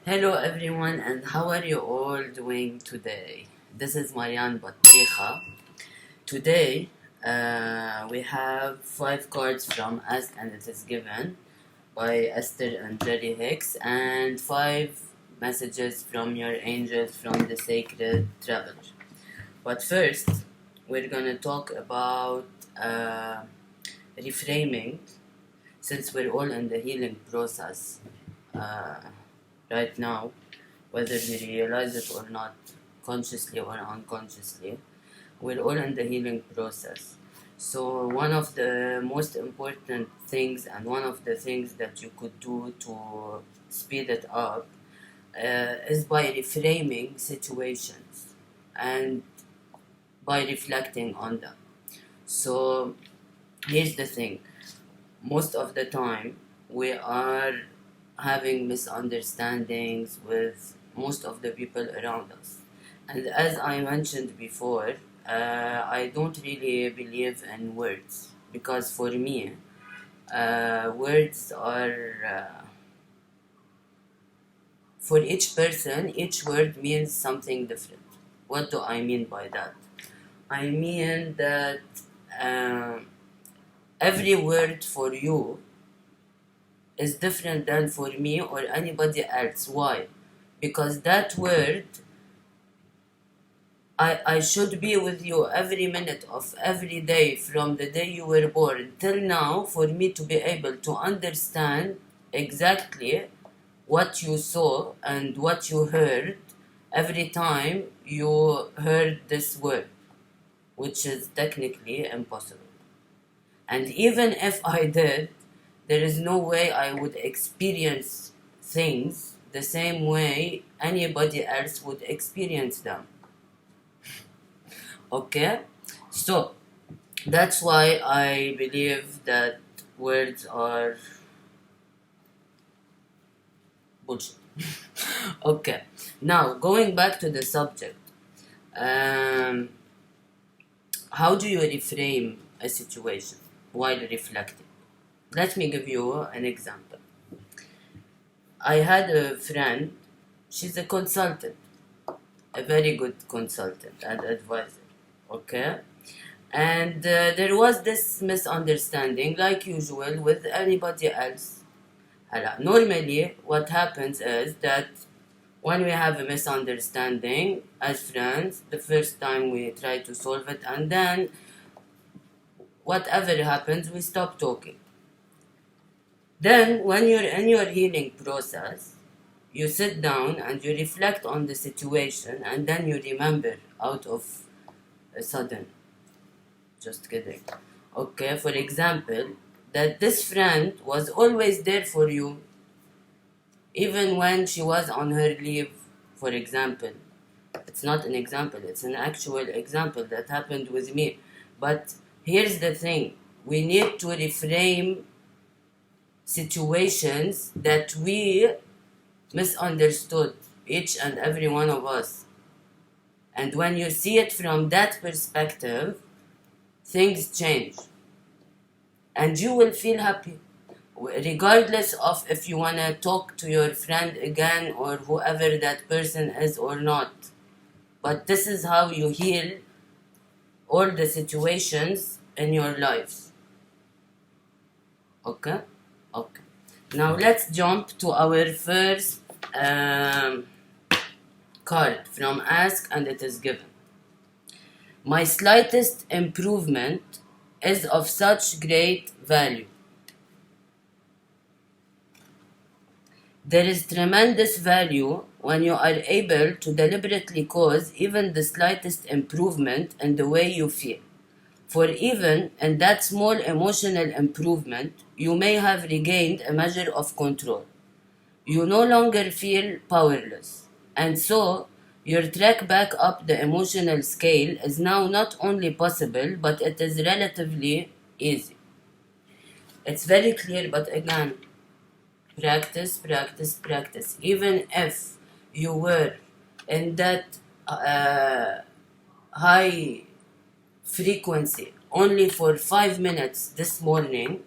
Hello everyone, and how are you all doing today? This is Marianne Batricha. Today we have 5 cards from Ask and It Is Given by Esther and Jerry Hicks, and 5 messages from your angels from the Sacred Traveler. But first, we're gonna talk about reframing, since we're all in the healing process right now, whether we realize it or not, consciously or unconsciously. We're all in the healing process. So one of the most important things, and one of the things that you could do to speed it up, is by reframing situations and by reflecting on them. So here's the thing. Most of the time, we are having misunderstandings with most of the people around us. And as I mentioned before, I don't really believe in words, because for me, words are, for each person, each word means something different. What do I mean by that? I mean that every word for you is different than for me or anybody else. Why? Because that word, I should be with you every minute of every day from the day you were born till now, for me to be able to understand exactly what you saw and what you heard every time you heard this word, which is technically impossible. And even if I did, there is no way I would experience things the same way anybody else would experience them. Okay? So, that's why I believe that words are bullshit. Okay. Now, going back to the subject. How do you reframe a situation while reflecting? Let me give you an example. I had a friend, she's a consultant, a very good consultant and advisor, okay? And there was this misunderstanding, like usual, with anybody else. Normally, what happens is that when we have a misunderstanding as friends, the first time we try to solve it, and then whatever happens, we stop talking. Then, when you're in your healing process, you sit down and you reflect on the situation, and then you remember out of a sudden. Just kidding. Okay, for example, that this friend was always there for you, even when she was on her leave, for example. It's not an example, it's an actual example that happened with me. But here's the thing, we need to reframe situations that we misunderstood, each and every one of us. And when you see it from that perspective, things change. And you will feel happy, regardless of if you want to talk to your friend again or whoever that person is or not. But this is how you heal all the situations in your lives. Okay? Okay. Now let's jump to our first card from Ask and It Is Given. My slightest improvement is of such great value. There is tremendous value when you are able to deliberately cause even the slightest improvement in the way you feel. For even in that small emotional improvement, you may have regained a measure of control. You no longer feel powerless. And so, your trek back up the emotional scale is now not only possible, but it is relatively easy. It's very clear, but again, practice, practice, practice. Even if you were in that high frequency only for 5 minutes this morning,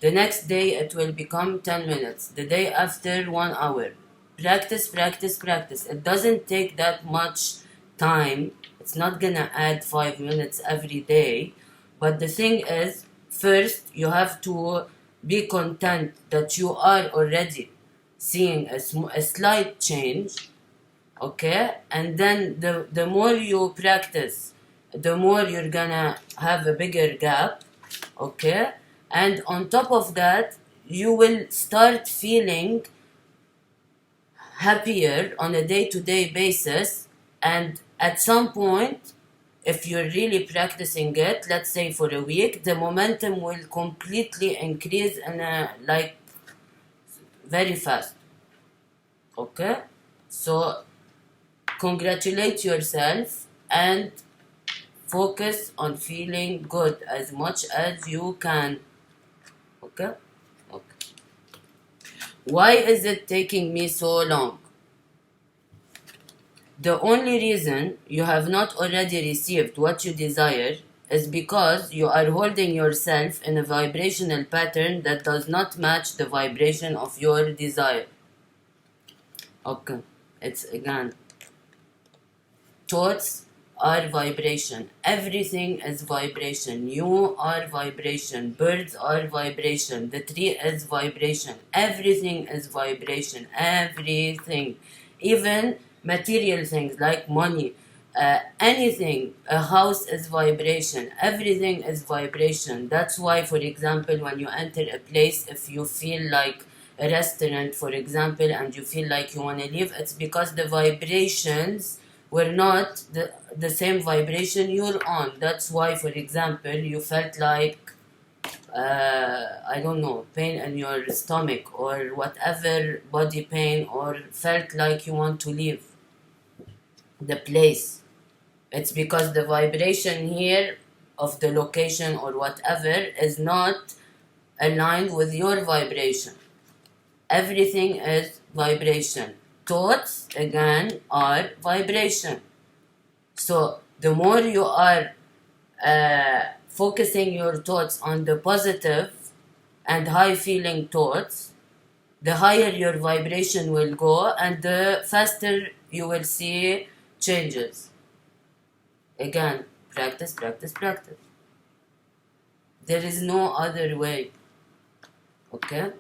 the next day it will become 10 minutes, the day after 1 hour, practice. It doesn't take that much time. It's not gonna add 5 minutes every day. But the thing is, first you have to be content that you are already seeing a slight change, okay? And then the more you practice, the more you're gonna have a bigger gap, okay? And on top of that, you will start feeling happier on a day-to-day basis. And at some point, if you're really practicing it, let's say for a week, the momentum will completely increase in like very fast, okay? So congratulate yourself and focus on feeling good as much as you can, okay? Why is it taking me so long? The only reason you have not already received what you desire is because you are holding yourself in a vibrational pattern that does not match the vibration of your desire. Okay, it's again. Thoughts are vibration. Everything is vibration. You are vibration. Birds are vibration. The tree is vibration. Everything is vibration. Everything. Even material things like money, anything, a house is vibration. Everything is vibration. That's why, for example, when you enter a place, if you feel like a restaurant, for example, and you feel like you want to leave, it's because the vibrations were not the same vibration you're on. That's why, for example, you felt like I don't know, pain in your stomach or whatever, body pain, or felt like you want to leave the place. It's because the vibration here of the location or whatever is not aligned with your vibration. Everything is vibration. Thoughts, again, are vibration. So the more you are focusing your thoughts on the positive and high feeling thoughts, the higher your vibration will go and the faster you will see changes. Again, practice. There is no other way. Okay?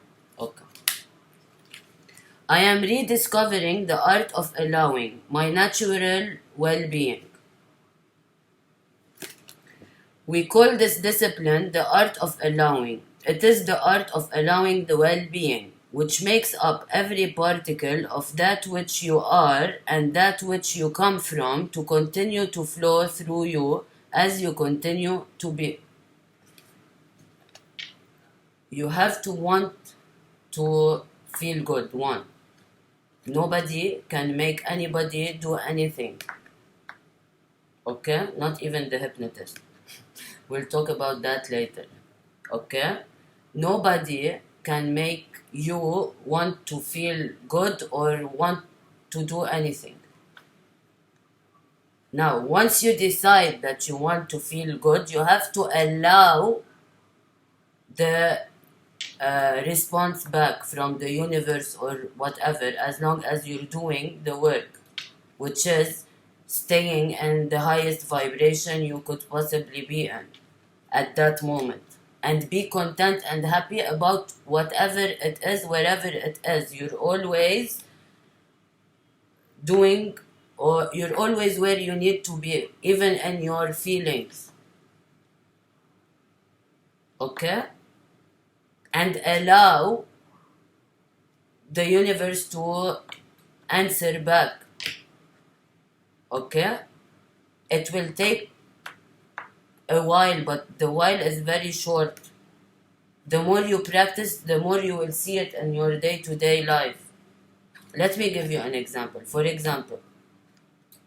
I am rediscovering the art of allowing my natural well-being. We call this discipline the art of allowing. It is the art of allowing the well-being, which makes up every particle of that which you are and that which you come from, to continue to flow through you as you continue to be. You have to want to feel good. One. Nobody can make anybody do anything. Okay? Not even the hypnotist. We'll talk about that later. Okay? Nobody can make you want to feel good or want to do anything. Now, once you decide that you want to feel good, you have to allow the response back from the universe or whatever, as long as you're doing the work, which is staying in the highest vibration you could possibly be in at that moment, and be content and happy about whatever it is, wherever it is. You're always doing, or you're always where you need to be, even in your feelings. Okay? And allow the universe to answer back. Okay? It will take a while, but the while is very short. The more you practice, the more you will see it in your day-to-day life. Let me give you an example. For example,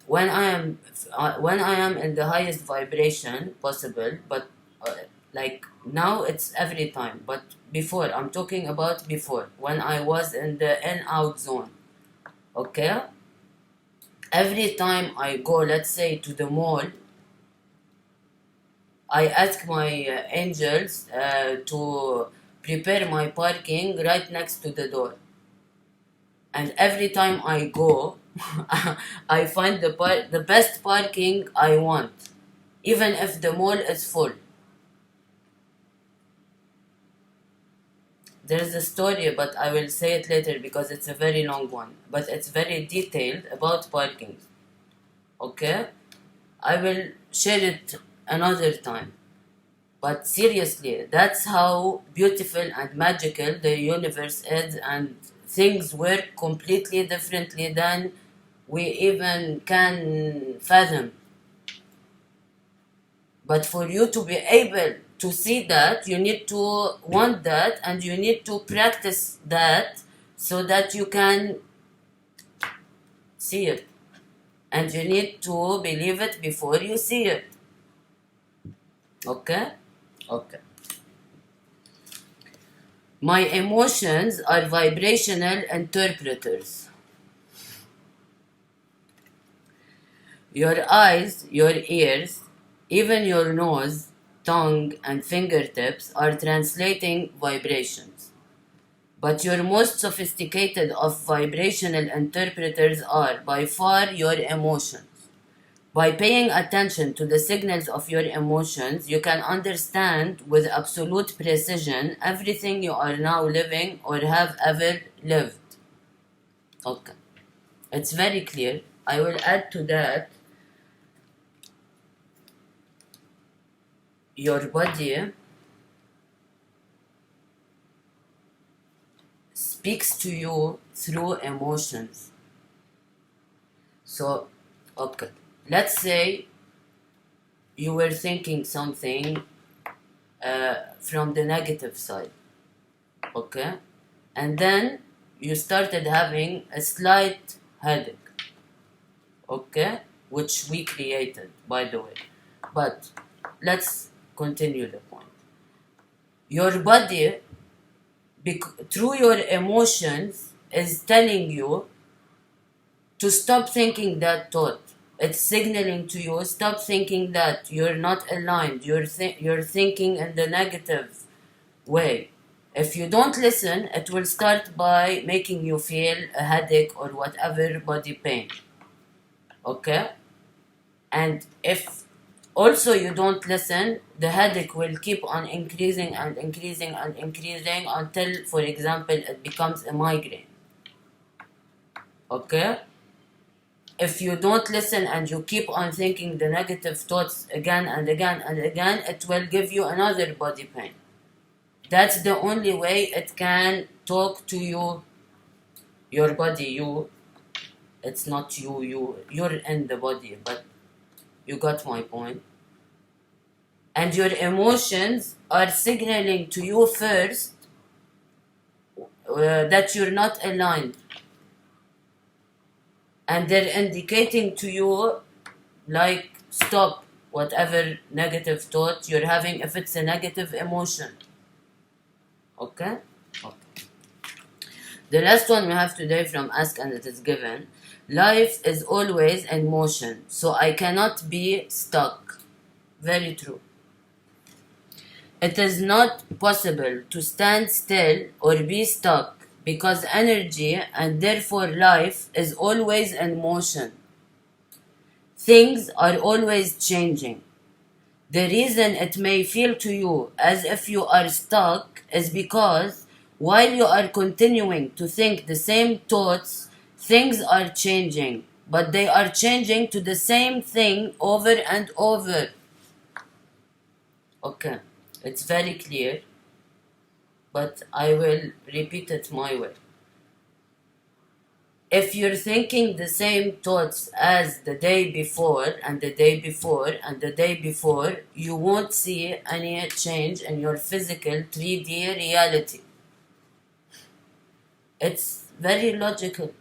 when I am in the highest vibration possible, but like now it's every time, but before, I'm talking about before, when I was in the in-out zone, okay? Every time I go, let's say, to the mall, I ask my angels to prepare my parking right next to the door. And every time I go, I find the best parking I want, even if the mall is full. There's a story, but I will say it later because it's a very long one. But it's very detailed about parking. Okay? I will share it another time. But seriously, that's how beautiful and magical the universe is, and things work completely differently than we even can fathom. But for you to be able to see that, you need to want that, and you need to practice that so that you can see it. And you need to believe it before you see it. Okay? Okay. My emotions are vibrational interpreters. Your eyes, your ears, even your nose, tongue, and fingertips are translating vibrations. But your most sophisticated of vibrational interpreters are by far your emotions. By paying attention to the signals of your emotions, you can understand with absolute precision everything you are now living or have ever lived. Okay. It's very clear. I will add to that your body speaks to you through emotions. So, okay. Let's say you were thinking something from the negative side, okay? And then you started having a slight headache, okay? Which we created, by the way. But let's continue the point. Your body, through your emotions, is telling you to stop thinking that thought. It's signaling to you, stop thinking that. You're not aligned. You're thinking in the negative way. If you don't listen, it will start by making you feel a headache or whatever body pain. Okay? And if also you don't listen, the headache will keep on increasing and increasing and increasing until, for example, it becomes a migraine. Okay? If you don't listen and you keep on thinking the negative thoughts again and again and again, it will give you another body pain. That's the only way it can talk to you, your body, you. It's not you're in the body, but you got my point. And your emotions are signaling to you first that you're not aligned. And they're indicating to you, like, stop whatever negative thought you're having if it's a negative emotion. Okay? Okay. The last one we have today from Ask and It Is Given. Life is always in motion, so I cannot be stuck. Very true. It is not possible to stand still or be stuck because energy and therefore life is always in motion. Things are always changing. The reason it may feel to you as if you are stuck is because while you are continuing to think the same thoughts, things are changing, but they are changing to the same thing over and over. Okay, it's very clear, but I will repeat it my way. If you're thinking the same thoughts as the day before and the day before and the day before, you won't see any change in your physical 3D reality. It's very logical.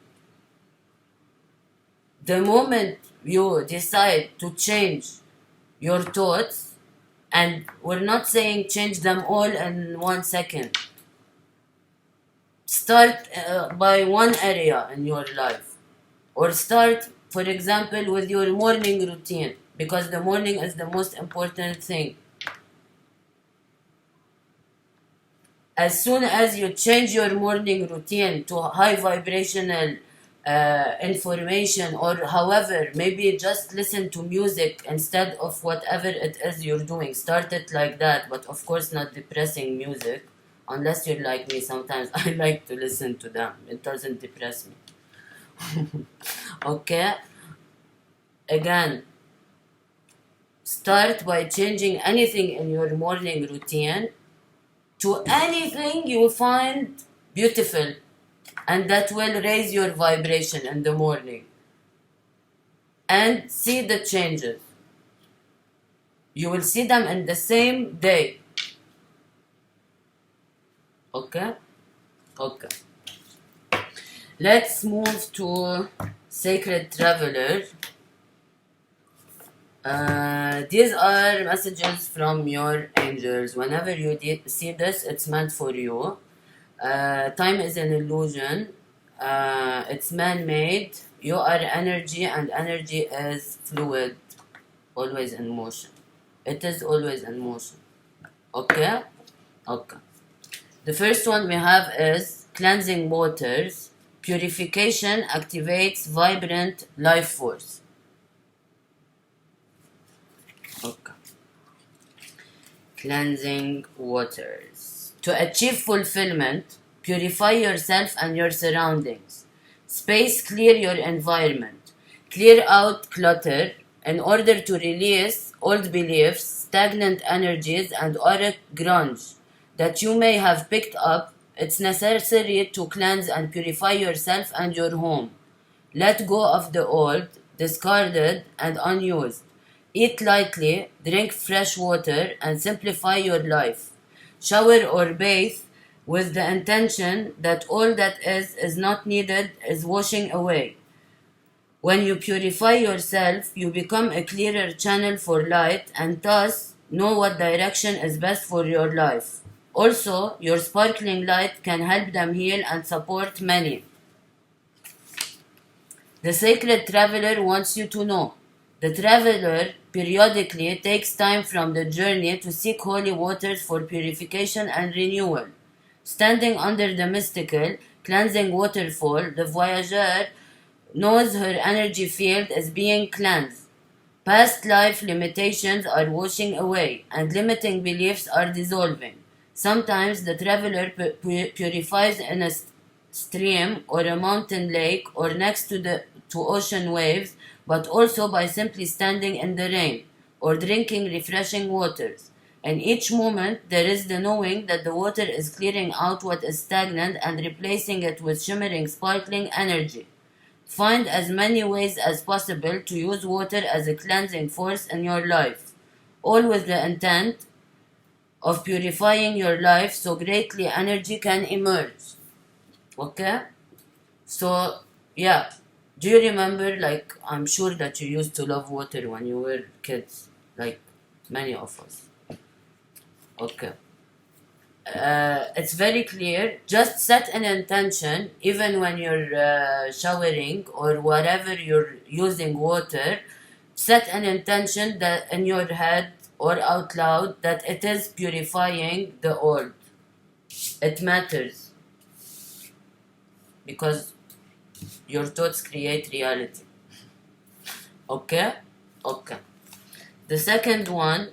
The moment you decide to change your thoughts, and we're not saying change them all in 1 second. Start by one area in your life. Or start, for example, with your morning routine, because the morning is the most important thing. as soon as you change your morning routine to high vibrational information, or however, maybe just listen to music instead of whatever it is you're doing. Start it like that, but of course not depressing music, unless you're like me. Sometimes I like to listen to them. It doesn't depress me. Okay? Again, start by changing anything in your morning routine to anything you find beautiful, and that will raise your vibration in the morning. And see the changes. You will see them in the same day. Okay? Okay. Let's move to Sacred Traveler. These are messages from your angels. Whenever you see this, it's meant for you. Time is an illusion. It's man-made. You are energy, and energy is fluid, always in motion. It is always in motion. Okay? Okay. The first one we have is cleansing waters. Purification activates vibrant life force. Okay. Cleansing waters. To achieve fulfillment, purify yourself and your surroundings. Space clear your environment. Clear out clutter in order to release old beliefs, stagnant energies, and auric grunge that you may have picked up. It's necessary to cleanse and purify yourself and your home. Let go of the old, discarded, and unused. Eat lightly, drink fresh water, and simplify your life. Shower or bathe with the intention that all that is not needed is washing away. When you purify yourself, you become a clearer channel for light, and thus know what direction is best for your life. Also, your sparkling light can help them heal and support many. The Sacred Traveler wants you to know. The traveler periodically takes time from the journey to seek holy waters for purification and renewal. Standing under the mystical, cleansing waterfall, the voyager knows her energy field is being cleansed. Past life limitations are washing away, and limiting beliefs are dissolving. Sometimes the traveler purifies in a stream or a mountain lake or next to ocean waves, but also by simply standing in the rain or drinking refreshing waters. In each moment, there is the knowing that the water is clearing out what is stagnant and replacing it with shimmering, sparkling energy. Find as many ways as possible to use water as a cleansing force in your life, all with the intent of purifying your life so greatly energy can emerge. Okay? So, yeah. Do you remember, like, I'm sure that you used to love water when you were kids, like many of us. Okay. It's very clear. Just set an intention, even when you're showering or whatever you're using water. Set an intention that in your head or out loud that it is purifying the old. It matters because your thoughts create reality. Okay? Okay. The second one,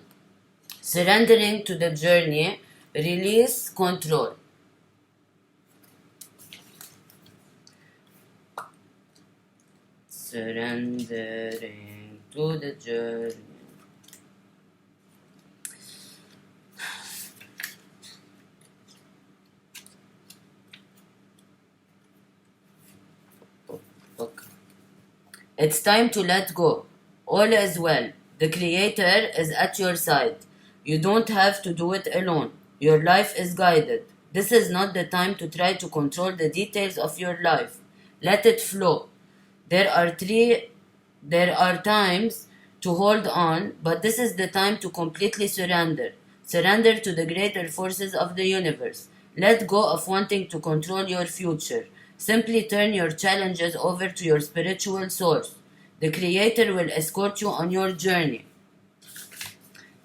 surrendering to the journey, release control. Surrendering to the journey. Okay. It's time to let go. All is well. The Creator is at your side. You don't have to do it alone. Your life is guided. This is not the time to try to control the details of your life. Let it flow. There are times to hold on, but this is the time to completely surrender. Surrender to the greater forces of the universe. Let go of wanting to control your future. Simply turn your challenges over to your spiritual source. The Creator will escort you on your journey.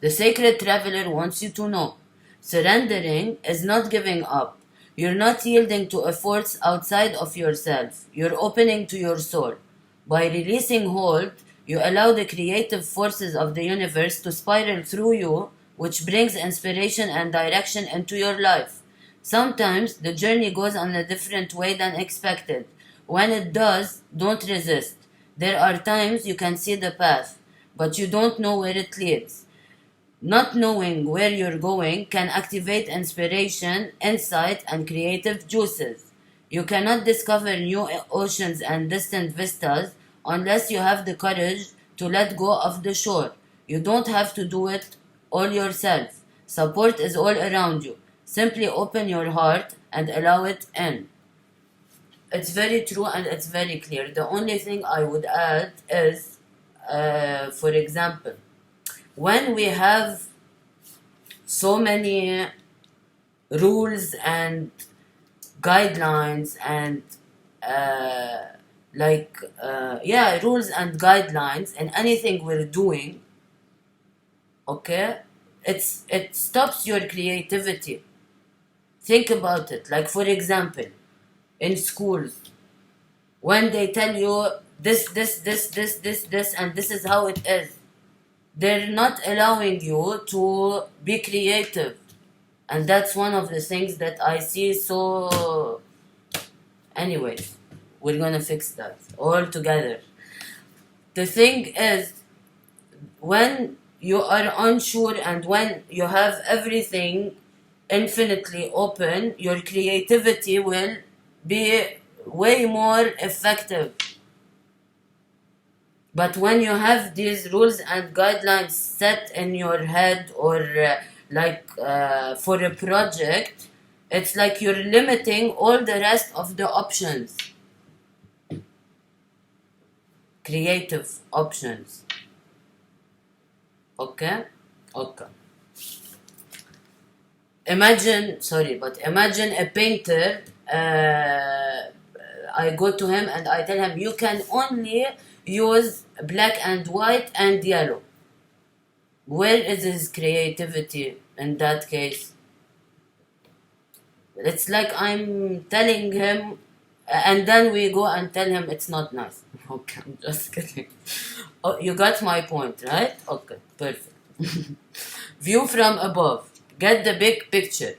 The Sacred Traveler wants you to know. Surrendering is not giving up. You're not yielding to a force outside of yourself. You're opening to your soul. By releasing hold, you allow the creative forces of the universe to spiral through you, which brings inspiration and direction into your life. Sometimes the journey goes on a different way than expected. When it does, don't resist. There are times you can see the path, but you don't know where it leads. Not knowing where you're going can activate inspiration, insight, and creative juices. You cannot discover new oceans and distant vistas unless you have the courage to let go of the shore. You don't have to do it all yourself. Support is all around you. Simply open your heart and allow it in. It's very true and it's very clear. The only thing I would add is, for example, when we have so many rules and guidelines and rules and guidelines in anything we're doing, okay, it stops your creativity. Think about it. Like, for example, in schools, when they tell you this, and this is how it is, they're not allowing you to be creative. And that's one of the things that I see. So anyways, we're gonna fix that all together. The thing is, when you are unsure and when you have everything infinitely open, your creativity will be way more effective. But when you have these rules and guidelines set in your head, or for a project, it's like you're limiting all the rest of the options. Creative options. Okay? Okay. Imagine a painter. I go to him and I tell him, you can only use black and white and yellow. Where is his creativity in that case? It's like I'm telling him, and then we go and tell him it's not nice. Okay, I'm just kidding. Oh, you got my point, right? Okay, perfect. View from above. Get the big picture.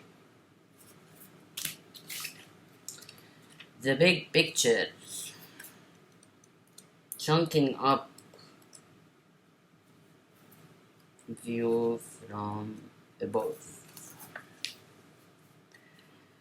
The big picture. Chunking up. View from above.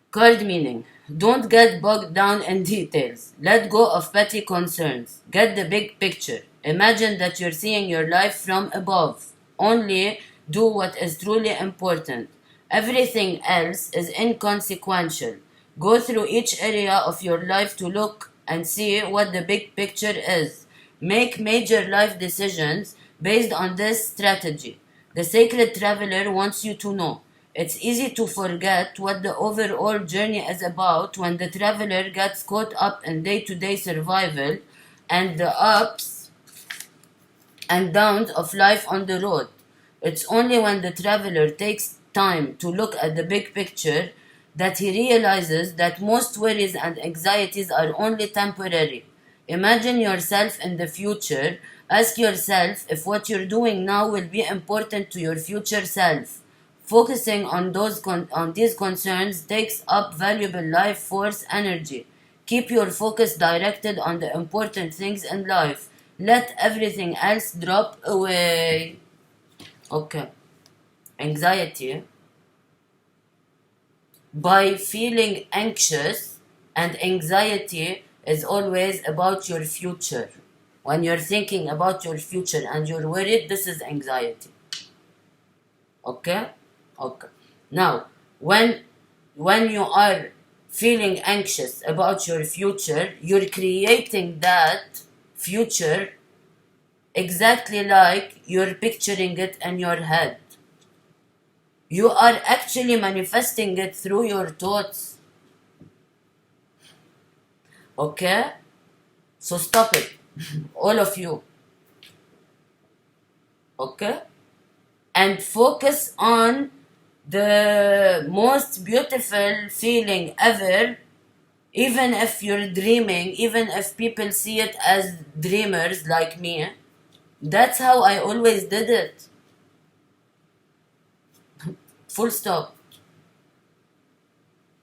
Card meaning. Don't get bogged down in details. Let go of petty concerns. Get the big picture. Imagine that you're seeing your life from above. Only do what is truly important. Everything else is inconsequential. Go through each area of your life to look and see what the big picture is. Make major life decisions based on this strategy. The Sacred Traveler wants you to know. It's easy to forget what the overall journey is about when the traveler gets caught up in day-to-day survival and the ups and downs of life on the road. It's only when the traveler takes time to look at the big picture that he realizes that most worries and anxieties are only temporary. Imagine yourself in the future. Ask yourself if what you're doing now will be important to your future self. Focusing on these concerns takes up valuable life force energy. Keep your focus directed on the important things in life. Let everything else drop away. Okay. Anxiety. By feeling anxious, and anxiety is always about your future. When you're thinking about your future and you're worried, this is anxiety. Okay? Okay. Now, when you are feeling anxious about your future, you're creating that future exactly like you're picturing it in your head. You are actually manifesting it through your thoughts. Okay? So stop it. All of you. Okay? And focus on the most beautiful feeling ever, even if you're dreaming, even if people see it as dreamers like me. That's how I always did it. Full stop.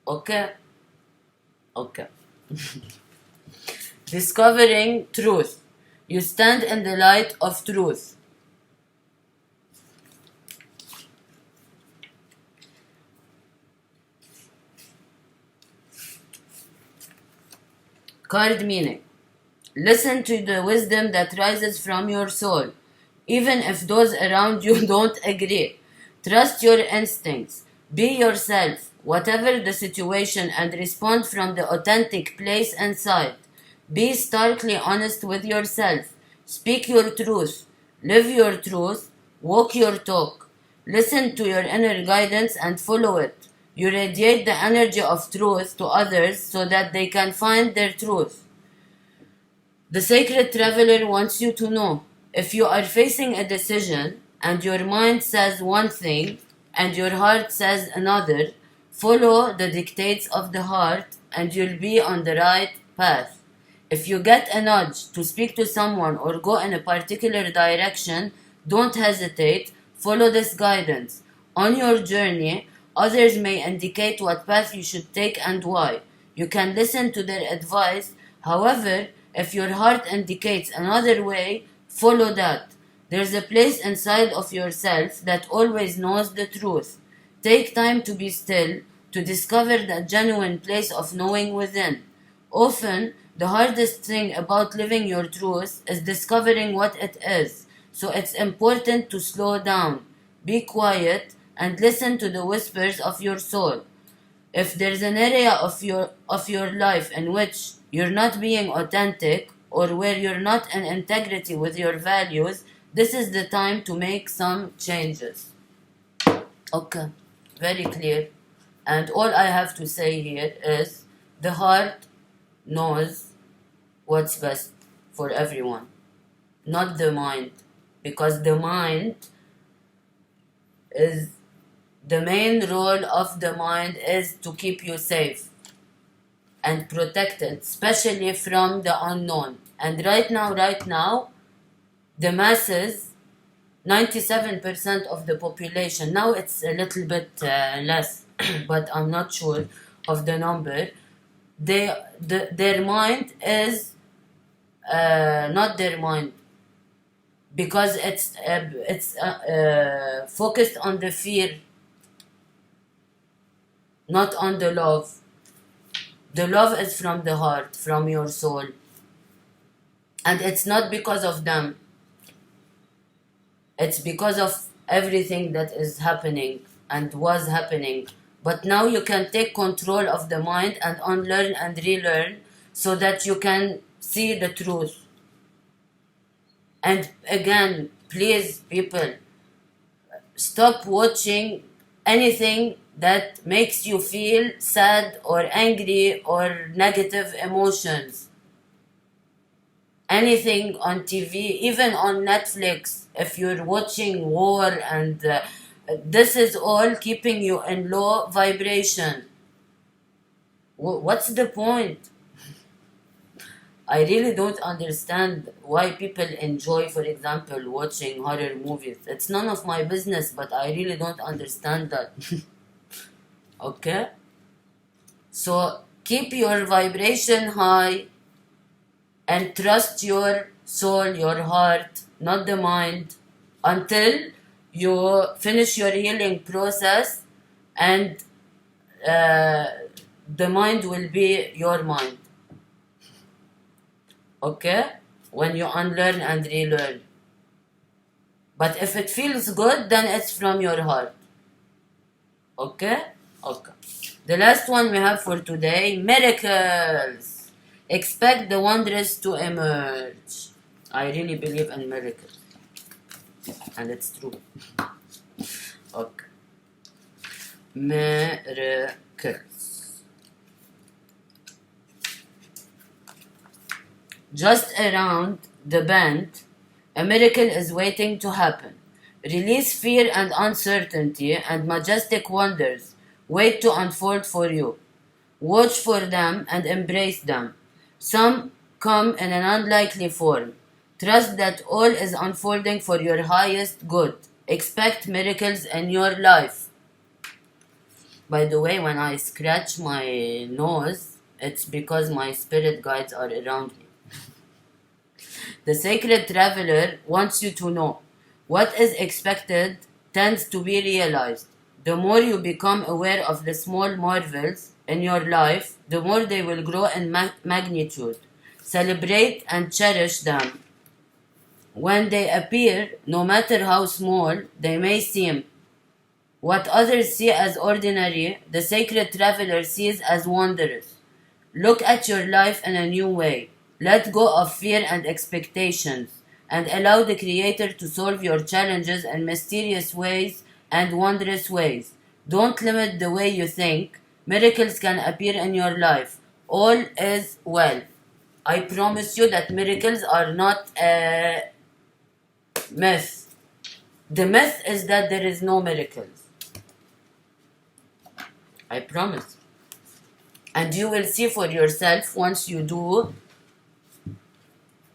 Okay? Okay. Discovering truth. You stand in the light of truth. Card meaning. Listen to the wisdom that rises from your soul, even if those around you don't agree. Trust your instincts. Be yourself, whatever the situation, and respond from the authentic place inside. Be starkly honest with yourself. Speak your truth. Live your truth. Walk your talk. Listen to your inner guidance and follow it. You radiate the energy of truth to others so that they can find their truth. The sacred traveler wants you to know, if you are facing a decision and your mind says one thing and your heart says another, follow the dictates of the heart and you'll be on the right path. If you get a nudge to speak to someone or go in a particular direction, don't hesitate, follow this guidance. On your journey, others may indicate what path you should take and why. You can listen to their advice. However, if your heart indicates another way, follow that. There's a place inside of yourself that always knows the truth. Take time to be still, to discover that genuine place of knowing within. Often, the hardest thing about living your truth is discovering what it is. So it's important to slow down, be quiet, and listen to the whispers of your soul. If there's an area of your life in which you're not being authentic or where you're not in integrity with your values, this is the time to make some changes. Okay, very clear. And all I have to say here is the heart knows what's best for everyone, not the mind, because the mind is the main role of the mind is to keep you safe and protected, especially from the unknown. And right now, the masses, 97% of the population, now it's a little bit less, but I'm not sure of the number. Their mind is not their mind, because it's focused on the fear, not on the love. The love is from the heart, from your soul. And it's not because of them. It's because of everything that is happening and was happening. But now you can take control of the mind and unlearn and relearn so that you can see the truth. And again, please, people, stop watching anything that makes you feel sad or angry or negative emotions. Anything on TV, even on Netflix, if you're watching war and this is all keeping you in low vibration. What's the point? I really don't understand why people enjoy, for example, watching horror movies. It's none of my business, but I really don't understand that. Okay? So keep your vibration high and trust your soul, your heart, not the mind, until you finish your healing process and the mind will be your mind. Okay? When you unlearn and relearn. But if it feels good, then it's from your heart. Okay? Okay. The last one we have for today, miracles. Expect the wondrous to emerge. I really believe in miracles. And it's true. Okay. Miracles. Just around the bend, a miracle is waiting to happen. Release fear and uncertainty, and majestic wonders wait to unfold for you. Watch for them and embrace them. Some come in an unlikely form. Trust that all is unfolding for your highest good. Expect miracles in your life. By the way, when I scratch my nose, it's because my spirit guides are around me. The sacred traveler wants you to know what is expected tends to be realized. The more you become aware of the small marvels in your life, the more they will grow in magnitude. Celebrate and cherish them. When they appear, no matter how small they may seem, what others see as ordinary, the sacred traveler sees as wondrous. Look at your life in a new way. Let go of fear and expectations, and allow the Creator to solve your challenges in mysterious ways and wondrous ways. Don't limit the way you think. Miracles can appear in your life. All is well. I promise you that miracles are not a myth. The myth is that there is no miracles. I promise. And you will see for yourself once you do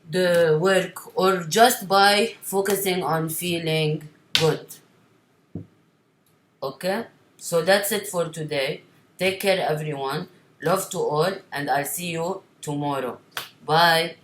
the work, or just by focusing on feeling good. Okay? So that's it for today. Take care, everyone. Love to all, and I'll see you tomorrow. Bye.